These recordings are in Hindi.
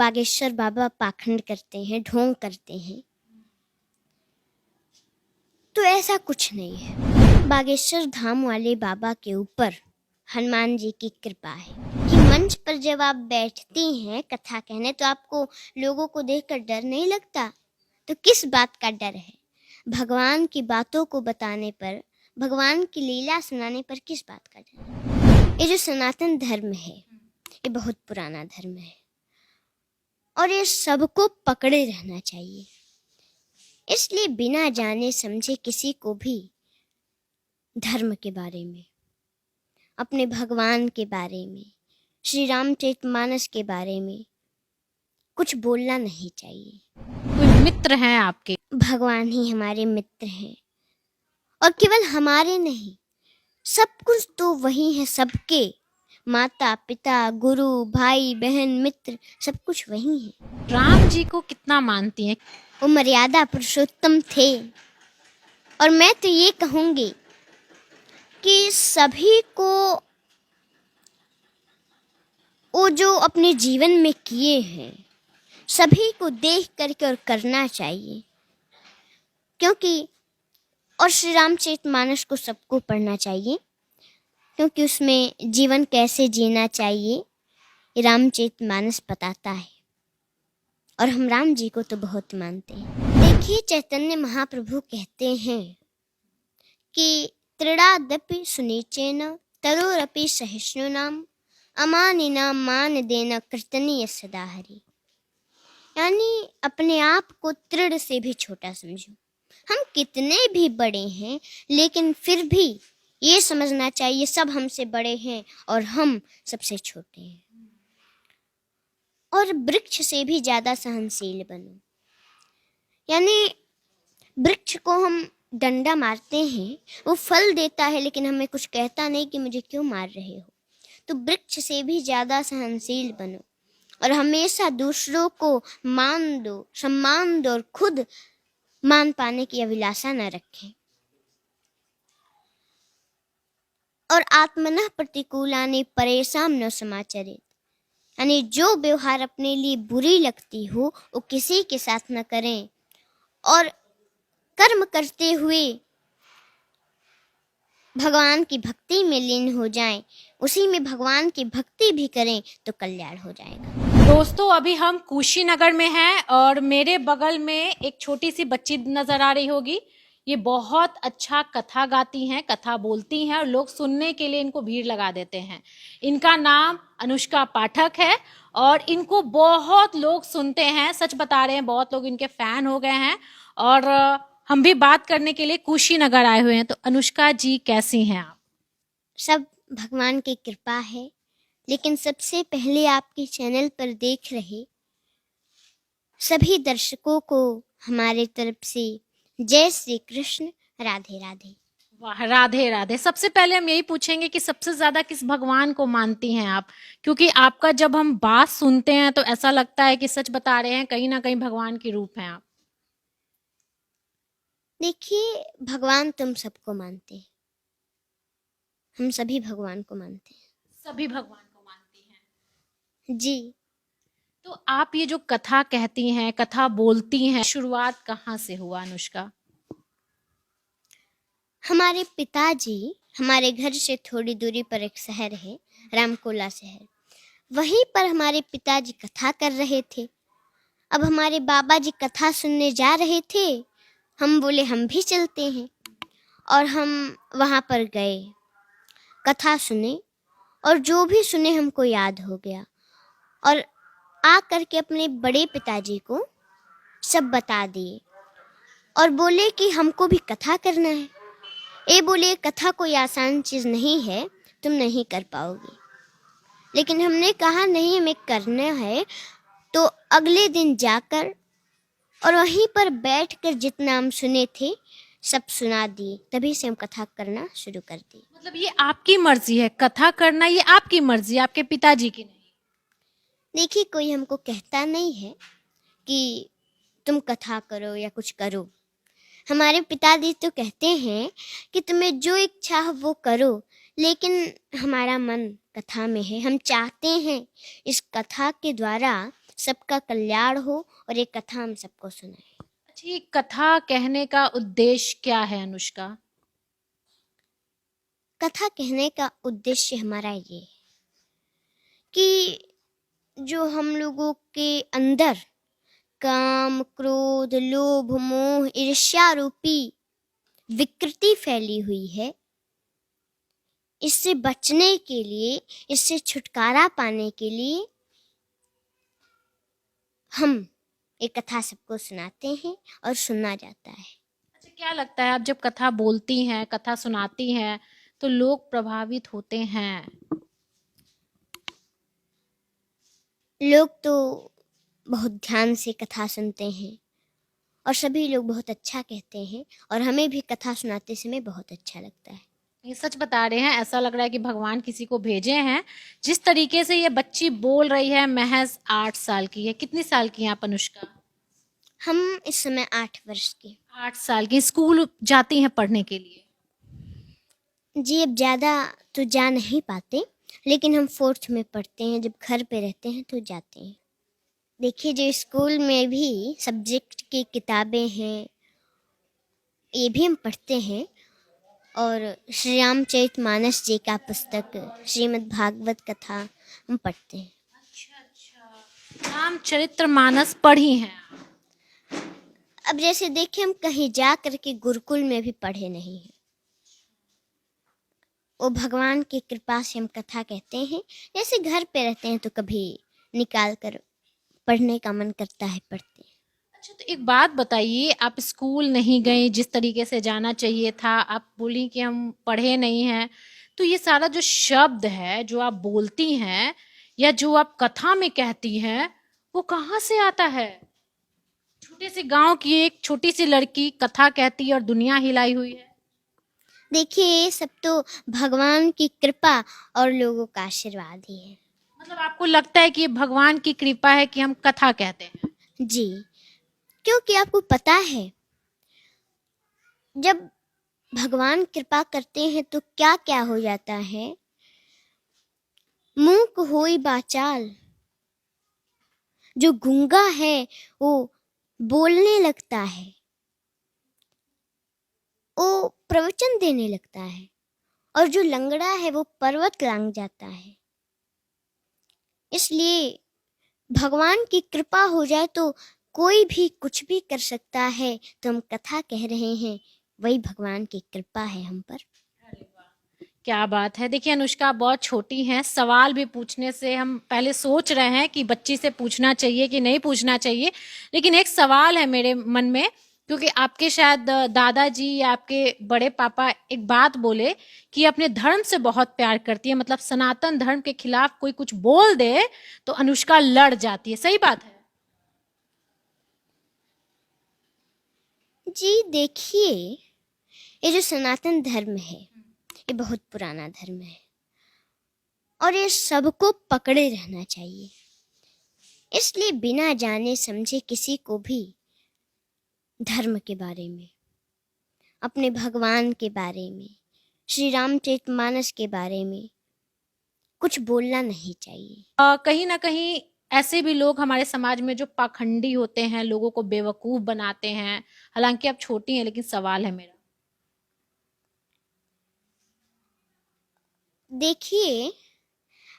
बागेश्वर बाबा पाखंड करते हैं, ढोंग करते हैं, तो ऐसा कुछ नहीं है। बागेश्वर धाम वाले बाबा के ऊपर हनुमान जी की कृपा है कि मंच पर जब आप बैठती हैं कथा कहने, तो आपको लोगों को देखकर डर नहीं लगता? तो किस बात का डर है? भगवान की बातों को बताने पर, भगवान की लीला सुनाने पर किस बात का डर है? ये जो सनातन धर्म है, ये बहुत पुराना धर्म है और ये सबको पकड़े रहना चाहिए। इसलिए बिना जाने समझे किसी को भी धर्म के बारे में, अपने भगवान के बारे में, श्री रामचरितमानस के बारे में कुछ बोलना नहीं चाहिए। कोई मित्र हैं आपके? भगवान ही हमारे मित्र हैं, और केवल हमारे नहीं, सब कुछ तो वही है, सबके माता पिता, गुरु, भाई बहन, मित्र, सब कुछ वही है। राम जी को कितना मानती हैं? वो मर्यादा पुरुषोत्तम थे, और मैं तो ये कहूँगी कि सभी को वो जो अपने जीवन में किए हैं, सभी को देख करके और करना चाहिए, क्योंकि और श्री रामचरितमानस को सबको पढ़ना चाहिए, क्योंकि उसमें जीवन कैसे जीना चाहिए रामचरितमानस बताता है, और हम राम जी को तो बहुत मानते हैं। देखिए, चैतन्य महाप्रभु कहते हैं कि त्रिणादपि सुनीचेन तरोरपि सहिष्णुनाम अमानिना मान देना कृतनीय सदा हरि। यानी अपने आप को तृण से भी छोटा समझो। हम कितने भी बड़े हैं, लेकिन फिर भी ये समझना चाहिए सब हमसे बड़े हैं और हम सबसे छोटे हैं। और वृक्ष से भी ज्यादा सहनशील बनो। यानी वृक्ष को हम डंडा मारते हैं, वो फल देता है, लेकिन हमें कुछ कहता नहीं कि मुझे क्यों मार रहे हो। तो वृक्ष से भी ज्यादा सहनशील बनो और हमेशा दूसरों को मान दो, सम्मान दो, और खुद मान पाने की अभिलाषा न रखें। और आत्मनः प्रतिकूलानि परेशान न समाचरित। यानी जो व्यवहार अपने लिए बुरी लगती हो वो किसी के साथ न करें, और कर्म करते हुए भगवान की भक्ति में लीन हो जाएं, उसी में भगवान की भक्ति भी करें तो कल्याण हो जाएगा। दोस्तों, अभी हम कुशीनगर में हैं और मेरे बगल में एक छोटी सी बच्ची नजर आ रही होगी। ये बहुत अच्छा कथा गाती हैं, कथा बोलती हैं और लोग सुनने के लिए इनको भीड़ लगा देते हैं। इनका नाम अनुष्का पाठक है और इनको बहुत लोग सुनते हैं। सच बता रहे हैं, बहुत लोग इनके फैन हो गए हैं और हम भी बात करने के लिए कुशीनगर आए हुए हैं। तो अनुष्का जी, कैसी हैं आप? सब भगवान की कृपा है, लेकिन सबसे पहले आपके चैनल पर देख रहे सभी दर्शकों को हमारे तरफ से जय श्री कृष्ण, राधे राधे। वाह, राधे राधे। सबसे पहले हम यही पूछेंगे कि सबसे ज्यादा किस भगवान को मानती हैं आप? क्योंकि आपका जब हम बात सुनते हैं तो ऐसा लगता है कि सच बता रहे हैं, कहीं ना कहीं भगवान की रूप हैं आप। देखिए, भगवान तुम सबको मानते हैं, हम सभी भगवान को मानते हैं। सभी भगवान को मानती हैं जी, तो आप ये जो कथा कहती हैं, कथा बोलती हैं, शुरुआत कहाँ से हुआ अनुष्का? हमारे पिताजी, हमारे घर से थोड़ी दूरी पर एक शहर है, रामकोला शहर, वहीं पर हमारे पिताजी कथा कर रहे थे। अब हमारे बाबा जी कथा सुनने जा रहे थे, हम बोले हम भी चलते हैं, और हम वहाँ पर गए, कथा सुने, और जो भी सुने हमको याद हो गया, और आ करके अपने बड़े पिताजी को सब बता दिए और बोले कि हमको भी कथा करना है। ये बोले कथा कोई आसान चीज़ नहीं है, तुम नहीं कर पाओगे। लेकिन हमने कहा नहीं, हमें करना है। तो अगले दिन जाकर और वहीं पर बैठकर जितना हम सुने थे सब सुना दिए, तभी से हम कथा करना शुरू कर दिए। मतलब ये आपकी मर्जी है कथा करना, ये आपकी मर्जी है, आपके पिताजी की नहीं? देखिए, कोई हमको कहता नहीं है कि तुम कथा करो या कुछ करो। हमारे पिताजी तो कहते हैं कि तुम्हें जो इच्छा हो वो करो, लेकिन हमारा मन कथा में है। हम चाहते हैं इस कथा के द्वारा सबका कल्याण हो और ये कथा हम सबको सुनाए। अच्छा, ये कथा कहने का उद्देश्य क्या है अनुष्का? कथा कहने का उद्देश्य हमारा ये है कि जो हम लोगों के अंदर काम, क्रोध, लोभ, मोह, ईर्ष्या रूपी विकृति फैली हुई है, इससे बचने के लिए, इससे छुटकारा पाने के लिए हम एक कथा सबको सुनाते हैं और सुना जाता है। अच्छा, क्या लगता है आप जब कथा बोलती हैं, कथा सुनाती हैं, तो लोग प्रभावित होते हैं? लोग तो बहुत ध्यान से कथा सुनते हैं और सभी लोग बहुत अच्छा कहते हैं और हमें भी कथा सुनाते समय बहुत अच्छा लगता है। ये सच बता रहे हैं, ऐसा लग रहा है कि भगवान किसी को भेजे हैं। जिस तरीके से ये बच्ची बोल रही है, महज 8 साल की है। कितनी साल की हैं आप अनुष्का? हम इस समय 8 वर्ष के। 8 साल की। स्कूल जाती हैं पढ़ने के लिए? जी, अब ज़्यादा तो जा नहीं पाते, लेकिन हम 4th में पढ़ते हैं। जब घर पे रहते हैं तो जाते हैं। देखिए, जो स्कूल में भी सब्जेक्ट की किताबें हैं, ये भी हम पढ़ते हैं। और श्री रामचरितमानस जी का पुस्तक, श्रीमद् भागवत कथा हम पढ़ते हैं। अच्छा, रामचरितमानस पढ़ी हैं आप? अब जैसे देखिए, हम कहीं जा करके गुरुकुल में भी पढ़े नहीं हैं। वो भगवान की कृपा से हम कथा कहते हैं। जैसे घर पे रहते हैं तो कभी निकाल कर पढ़ने का मन करता है, पढ़ते हैं। अच्छा, तो एक बात बताइए, आप स्कूल नहीं गई जिस तरीके से जाना चाहिए था, आप बोली कि हम पढ़े नहीं हैं, तो ये सारा जो शब्द है जो आप बोलती हैं या जो आप कथा में कहती हैं, वो कहाँ से आता है? छोटे से गांव की एक छोटी सी लड़की कथा कहती है और दुनिया हिलाई हुई है। देखिए, ये सब तो भगवान की कृपा और लोगों का आशीर्वाद ही है। मतलब आपको लगता है कि ये भगवान की कृपा है कि हम कथा कहते हैं? जी, क्योंकि आपको पता है, जब भगवान कृपा करते हैं तो क्या क्या हो जाता है। मूक होई बाचाल, जो गूंगा है वो बोलने लगता है, वो प्रवचन देने लगता है, और जो लंगड़ा है वो पर्वत लांग जाता है। इसलिए भगवान की कृपा हो जाए तो कोई भी कुछ भी कर सकता है। तो हम कथा कह रहे हैं, वही भगवान की कृपा है हम पर। क्या बात है। देखिए अनुष्का, आप बहुत छोटी हैं, सवाल भी पूछने से हम पहले सोच रहे हैं कि बच्ची से पूछना चाहिए कि नहीं पूछना चाहिए, लेकिन एक सवाल है मेरे मन में, क्योंकि आपके शायद दादाजी या आपके बड़े पापा एक बात बोले कि अपने धर्म से बहुत प्यार करती है, मतलब सनातन धर्म के खिलाफ कोई कुछ बोल दे तो अनुष्का लड़ जाती है। सही बात है? जी देखिए, ये जो सनातन धर्म है, ये बहुत पुराना धर्म है और ये सबको पकड़े रहना चाहिए। इसलिए बिना जाने समझे किसी को भी धर्म के बारे में, अपने भगवान के बारे में, श्री रामचरितमानस के बारे में कुछ बोलना नहीं चाहिए। कहीं ना कहीं ऐसे भी लोग हमारे समाज में जो पाखंडी होते हैं, लोगों को बेवकूफ बनाते हैं। हालांकि आप छोटी हैं, लेकिन सवाल है मेरा। देखिए,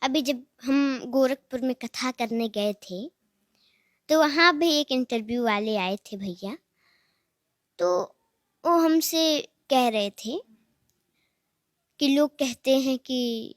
अभी जब हम गोरखपुर में कथा करने गए थे तो वहाँ भी एक इंटरव्यू वाले आए थे भैया। तो वो हमसे कह रहे थे कि लोग कहते हैं कि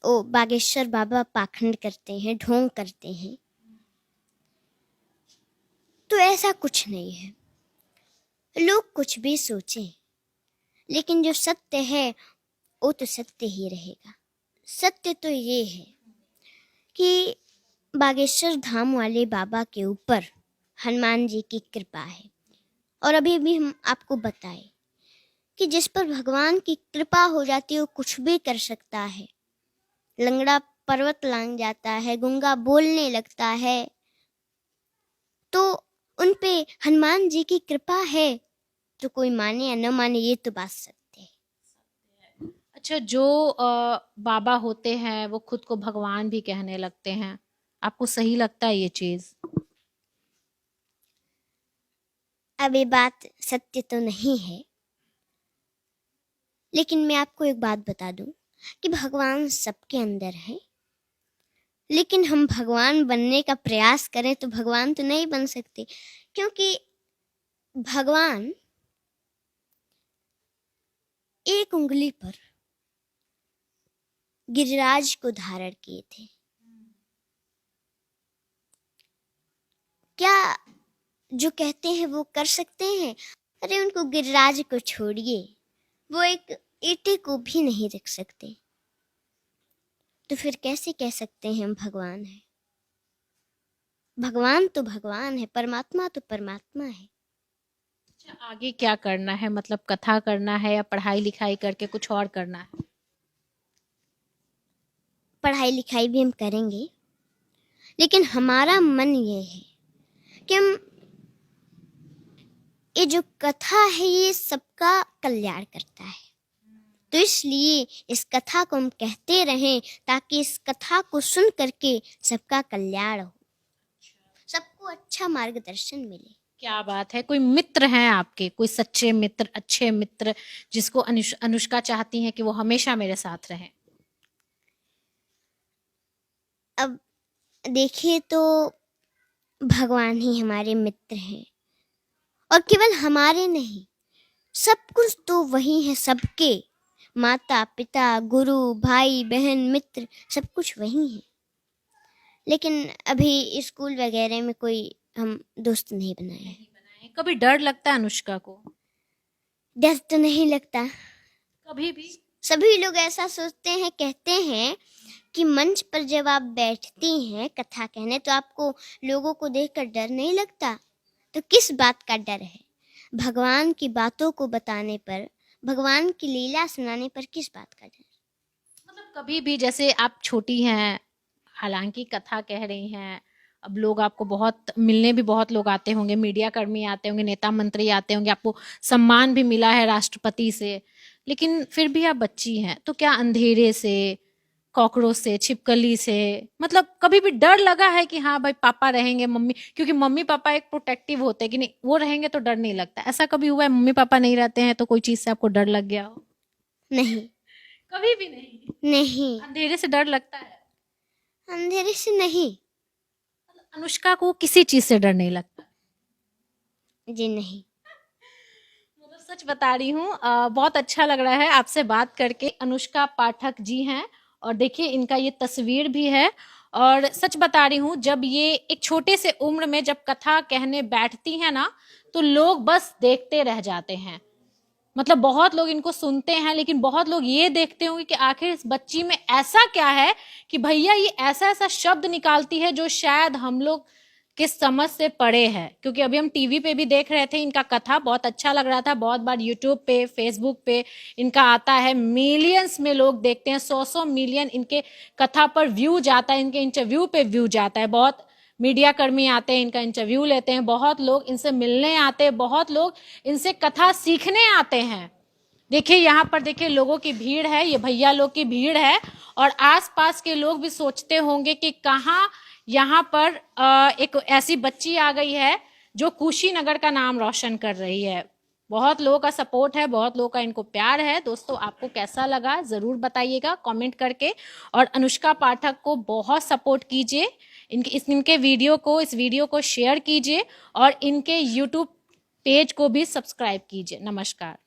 ओ बागेश्वर बाबा पाखंड करते हैं, ढोंग करते हैं। तो ऐसा कुछ नहीं है। लोग कुछ भी सोचें, लेकिन जो सत्य है वो तो सत्य ही रहेगा। सत्य तो ये है कि बागेश्वर धाम वाले बाबा के ऊपर हनुमान जी की कृपा है। और अभी भी हम आपको बताएं कि जिस पर भगवान की कृपा हो जाती है वो कुछ भी कर सकता है। लंगड़ा पर्वत लांग जाता है, गूंगा बोलने लगता है, तो उन पे हनुमान जी की कृपा है। तो कोई माने या न माने, ये तो बात सत्य है। अच्छा, जो बाबा होते हैं वो खुद को भगवान भी कहने लगते हैं, आपको सही लगता है ये चीज? अब ये बात सत्य तो नहीं है, लेकिन मैं आपको एक बात बता दूं कि भगवान सबके अंदर है, लेकिन हम भगवान बनने का प्रयास करें तो भगवान तो नहीं बन सकते, क्योंकि भगवान एक उंगली पर गिरिराज को धारण किए थे। क्या जो कहते हैं वो कर सकते हैं? अरे उनको गिरिराज को छोड़िए, वो एक ईंटे को भी नहीं रख सकते, तो फिर कैसे कह सकते हैं हम भगवान है? भगवान तो भगवान है, परमात्मा तो परमात्मा है। अच्छा, आगे क्या करना है? मतलब कथा करना है या पढ़ाई लिखाई करके कुछ और करना है? पढ़ाई लिखाई भी हम करेंगे, लेकिन हमारा मन ये है कि हम ये जो कथा है ये सबका कल्याण करता है, तो इसलिए इस कथा को हम कहते रहें ताकि इस कथा को सुन करके सबका कल्याण हो, सबको अच्छा मार्गदर्शन मिले। क्या बात है! कोई मित्र हैं आपके, कोई सच्चे मित्र, अच्छे मित्र, जिसको अनुष्का चाहती हैं कि वो हमेशा मेरे साथ रहें? अब देखिए तो भगवान ही हमारे मित्र हैं, और केवल हमारे नहीं, सब कुछ तो वही है, सबके माता पिता गुरु भाई बहन मित्र सब कुछ वही है, लेकिन अभी स्कूल वगैरह में कोई हम दोस्त नहीं बनाए हैं। बनाए। कभी डर लगता है अनुष्का को? डर तो नहीं लगता। कभी भी? सभी लोग ऐसा सोचते हैं, कहते हैं कि मंच पर जब आप बैठती हैं कथा कहने तो आपको लोगों को देखकर डर नहीं लगता, तो किस बात का डर है? भगवान की बातों को बताने पर, भगवान की लीला सुनाने पर किस बात का डर? मतलब कभी भी, जैसे आप छोटी हैं, हालांकि कथा कह रही हैं, अब लोग आपको बहुत मिलने भी बहुत लोग आते होंगे, मीडिया कर्मी आते होंगे, नेता मंत्री आते होंगे, आपको सम्मान भी मिला है राष्ट्रपति से, लेकिन फिर भी आप बच्ची हैं, तो क्या अंधेरे से, कॉकरोच से, छिपकली से, मतलब कभी भी डर लगा है कि हाँ भाई पापा रहेंगे, मम्मी, क्योंकि मम्मी पापा एक प्रोटेक्टिव होते हैं कि नहीं वो रहेंगे तो डर नहीं लगता, ऐसा कभी हुआ है मम्मी पापा नहीं रहते हैं तो कोई चीज से आपको डर लग गया हो? नहीं। कभी भी नहीं? नहीं, अंधेरे से डर लगता है? अंधेरे से नहीं। अनुष्का को किसी चीज से डर नहीं लगता? जी नहीं। मतलब सच बता रही हूँ, बहुत अच्छा लग रहा है आपसे बात करके। अनुष्का पाठक जी हैं, और देखिए इनका ये तस्वीर भी है, और सच बता रही हूँ, जब ये एक छोटे से उम्र में जब कथा कहने बैठती हैं ना, तो लोग बस देखते रह जाते हैं। मतलब बहुत लोग इनको सुनते हैं, लेकिन बहुत लोग ये देखते होंगे कि आखिर इस बच्ची में ऐसा क्या है कि भैया ये ऐसा ऐसा शब्द निकालती है जो शायद हम लोग के समझ से परे है। क्योंकि अभी हम टीवी पे भी देख रहे थे, इनका कथा बहुत अच्छा लग रहा था, बहुत बार यूट्यूब पे फेसबुक पे इनका आता है, मिलियंस में लोग देखते हैं, 100 मिलियन इनके कथा पर व्यू जाता है, इनके इंटरव्यू पे व्यू जाता है, बहुत मीडिया कर्मी आते हैं, इनका इंटरव्यू लेते हैं, बहुत लोग इनसे मिलने आते हैं, बहुत लोग इनसे कथा सीखने आते हैं। देखिए यहाँ पर, देखिए लोगों की भीड़ है, ये भैया लोग की भीड़ है, और आसपास के लोग भी सोचते होंगे कि कहाँ यहाँ पर एक ऐसी बच्ची आ गई है जो कुशीनगर का नाम रोशन कर रही है। बहुत लोगों का सपोर्ट है, बहुत लोगों का इनको प्यार है। दोस्तों आपको कैसा लगा जरूर बताइएगा कमेंट करके, और अनुष्का पाठक को बहुत सपोर्ट कीजिए, इनके वीडियो को, इस वीडियो को शेयर कीजिए, और इनके यूट्यूब पेज को भी सब्सक्राइब कीजिए। नमस्कार।